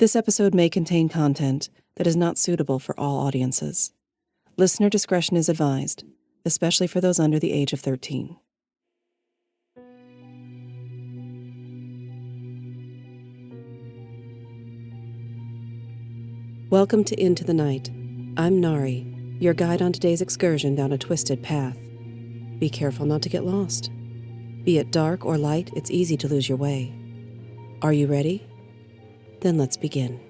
This episode may contain content that is not suitable for all audiences. Listener discretion is advised, especially for those under the age of 13. Welcome to Into the Night. I'm Nari, your guide on today's excursion down a twisted path. Be careful not to get lost. Be it dark or light, it's easy to lose your way. Are you ready? Then let's begin.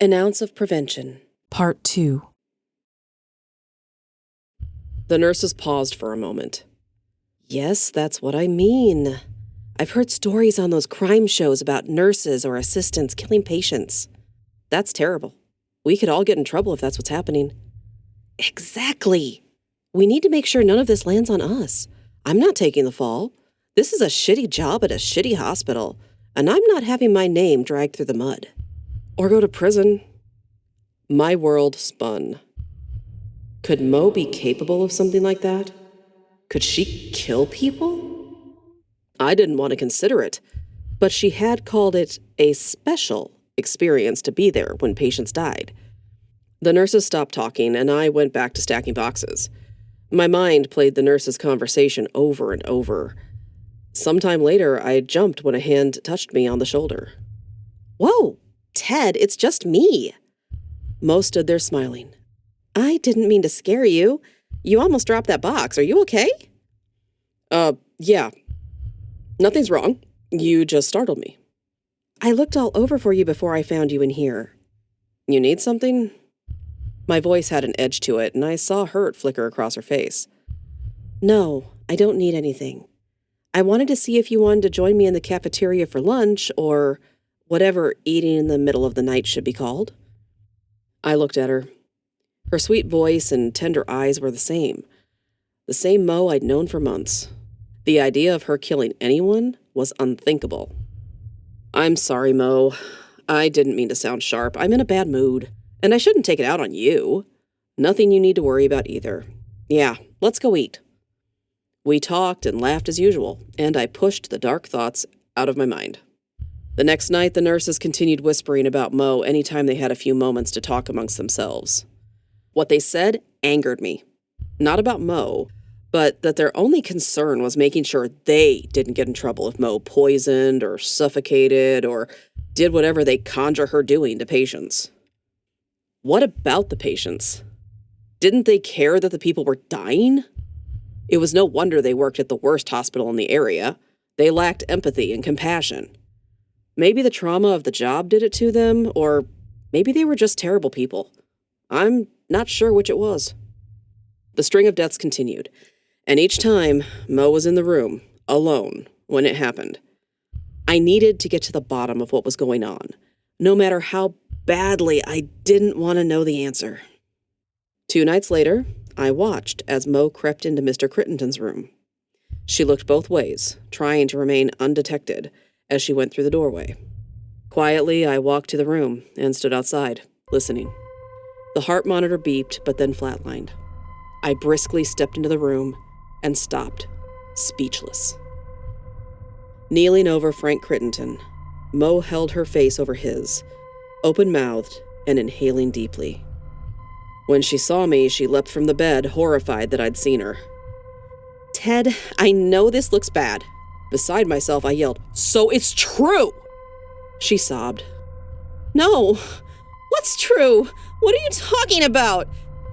An Ounce of Prevention, Part 2. The nurses paused for a moment. Yes, that's what I mean. I've heard stories on those crime shows about nurses or assistants killing patients. That's terrible. We could all get in trouble if that's what's happening. Exactly. We need to make sure none of this lands on us. I'm not taking the fall. This is a shitty job at a shitty hospital, and I'm not having my name dragged through the mud. Or go to prison. My world spun. Could Mo be capable of something like that? Could she kill people? I didn't want to consider it, but she had called it a special experience to be there when patients died. The nurses stopped talking, and I went back to stacking boxes. My mind played the nurses' conversation over and over. Sometime later, I jumped when a hand touched me on the shoulder. Whoa, Ted, it's just me. Mo stood there smiling. I didn't mean to scare you. You almost dropped that box. Are you okay? Yeah. Nothing's wrong. You just startled me. I looked all over for you before I found you in here. You need something? My voice had an edge to it, and I saw hurt flicker across her face. No, I don't need anything. I wanted to see if you wanted to join me in the cafeteria for lunch, or whatever eating in the middle of the night should be called. I looked at her. Her sweet voice and tender eyes were the same Mo I'd known for months. The idea of her killing anyone was unthinkable. I'm sorry, Mo. I didn't mean to sound sharp. I'm in a bad mood, and I shouldn't take it out on you. Nothing you need to worry about either. Yeah, let's go eat. We talked and laughed as usual, and I pushed the dark thoughts out of my mind. The next night, the nurses continued whispering about Mo anytime they had a few moments to talk amongst themselves. What they said angered me. Not about Mo, but that their only concern was making sure they didn't get in trouble if Mo poisoned or suffocated or did whatever they conjure her doing to patients. What about the patients? Didn't they care that the people were dying? It was no wonder they worked at the worst hospital in the area. They lacked empathy and compassion. Maybe the trauma of the job did it to them, or maybe they were just terrible people. I'm not sure which it was. The string of deaths continued, and each time, Mo was in the room, alone, when it happened. I needed to get to the bottom of what was going on, no matter how badly I didn't want to know the answer. 2 nights later, I watched as Mo crept into Mr. Crittenden's room. She looked both ways, trying to remain undetected as she went through the doorway. Quietly, I walked to the room and stood outside, listening. The heart monitor beeped, but then flatlined. I briskly stepped into the room and stopped, speechless. Kneeling over Frank Crittenden, Mo held her face over his, open-mouthed and inhaling deeply. When she saw me, she leapt from the bed, horrified that I'd seen her. Ted, I know this looks bad. Beside myself, I yelled, So it's true! She sobbed. No, what's true? What are you talking about?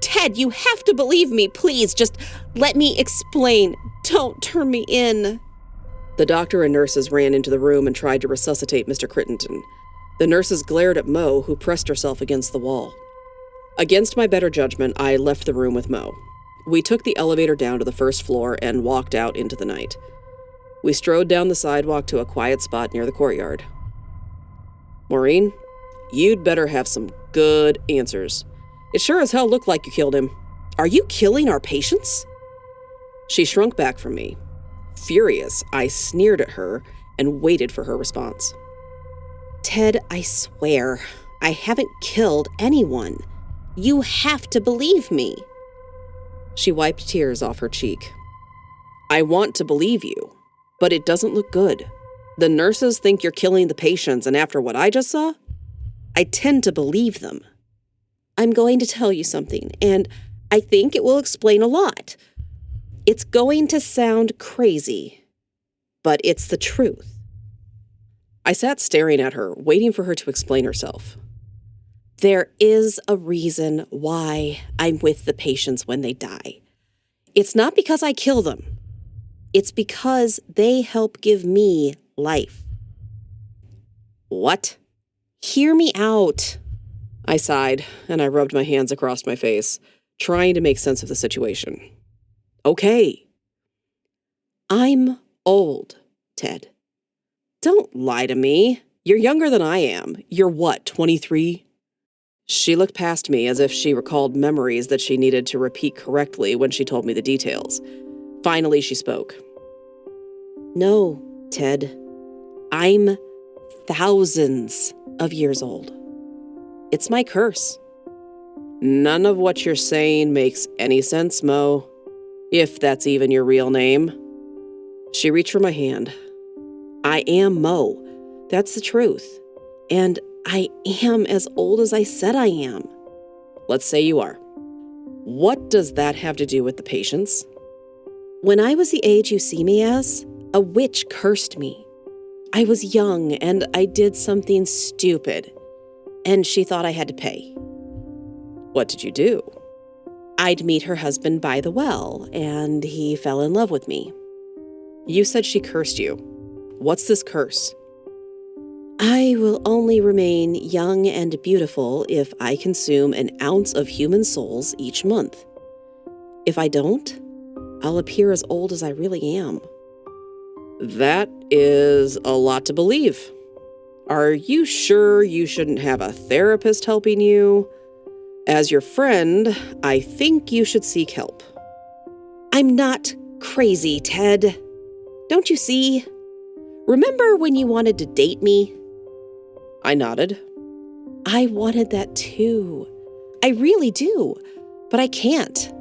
Ted, you have to believe me, please. Just let me explain. Don't turn me in. The doctor and nurses ran into the room and tried to resuscitate Mr. Crittenden. The nurses glared at Mo, who pressed herself against the wall. Against my better judgment, I left the room with Mo. We took the elevator down to the first floor and walked out into the night. We strode down the sidewalk to a quiet spot near the courtyard. Maureen, you'd better have some good answers. It sure as hell looked like you killed him. Are you killing our patients? She shrunk back from me. Furious, I sneered at her and waited for her response. Ted, I swear, I haven't killed anyone. You have to believe me. She wiped tears off her cheek. I want to believe you, But it doesn't look good. The nurses think you're killing the patients, and after what I just saw, I tend to believe them. I'm going to tell you something, and I think it will explain a lot. It's going to sound crazy, but it's the truth. I sat staring at her, waiting for her to explain herself. There is a reason why I'm with the patients when they die. It's not because I kill them. It's because they help give me life. What? Hear me out. I sighed, and I rubbed my hands across my face, trying to make sense of the situation. Okay. I'm old, Ted. Don't lie to me. You're younger than I am. You're what, 23? She looked past me as if she recalled memories that she needed to repeat correctly when she told me the details. Finally, she spoke. No, Ted. I'm thousands of years old. It's my curse. None of what you're saying makes any sense, Mo. If that's even your real name. She reached for my hand. I am Mo. That's the truth. And I am as old as I said I am. Let's say you are. What does that have to do with the patients? When I was the age you see me as, a witch cursed me. I was young and I did something stupid, and she thought I had to pay. What did you do? I'd meet her husband by the well, and he fell in love with me. You said she cursed you. What's this curse? I will only remain young and beautiful if I consume an ounce of human souls each month. If I don't, I'll appear as old as I really am. That is a lot to believe. Are you sure you shouldn't have a therapist helping you? As your friend, I think you should seek help. I'm not crazy, Ted. Don't you see? Remember when you wanted to date me? I nodded. I wanted that too. I really do. But I can't.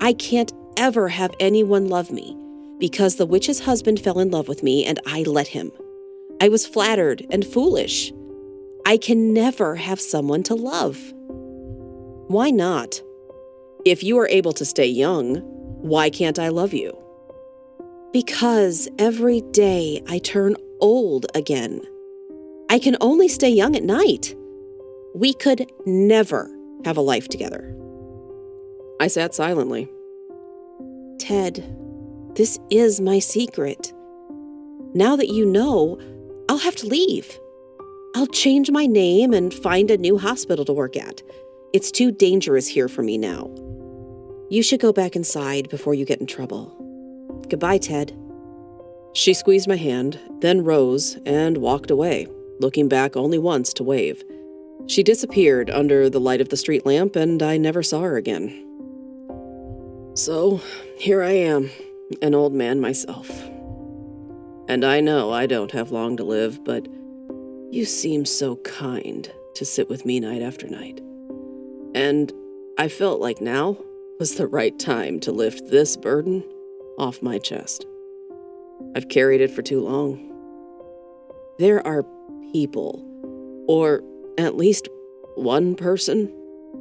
I can't ever have anyone love me because the witch's husband fell in love with me and I let him. I was flattered and foolish. I can never have someone to love. Why not? If you are able to stay young, why can't I love you? Because every day I turn old again. I can only stay young at night. We could never have a life together. I sat silently. Ted, this is my secret. Now that you know, I'll have to leave. I'll change my name and find a new hospital to work at. It's too dangerous here for me now. You should go back inside before you get in trouble. Goodbye, Ted. She squeezed my hand, then rose and walked away, looking back only once to wave. She disappeared under the light of the street lamp, and I never saw her again. So, here I am, an old man myself. And I know I don't have long to live, but you seem so kind to sit with me night after night. And I felt like now was the right time to lift this burden off my chest. I've carried it for too long. There are people, or at least one person,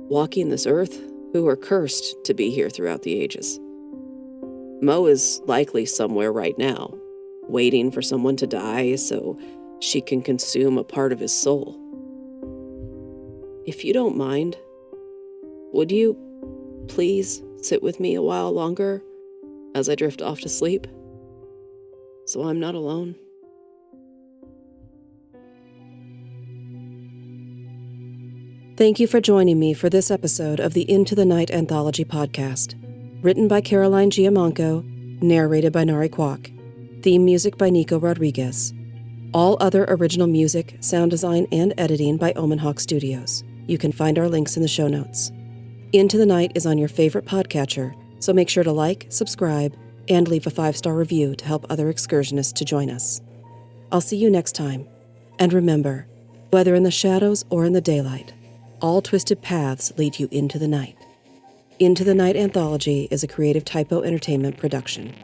walking this earth who are cursed to be here throughout the ages. Mo is likely somewhere right now, waiting for someone to die so she can consume a part of his soul. If you don't mind, would you please sit with me a while longer as I drift off to sleep, so I'm not alone? Thank you for joining me for this episode of the Into the Night Anthology podcast. Written by Caroline Giamanco, narrated by Nari. Theme music by Nico Rodriguez. All other original music, sound design, and editing by Omen Hawk Studios. You can find our links in the show notes. Into the Night is on your favorite podcatcher, so make sure to like, subscribe, and leave a 5-star review to help other excursionists to join us. I'll see you next time. And remember, whether in the shadows or in the daylight, all twisted paths lead you into the night. Into the Night Anthology is a Creative Typo Entertainment production.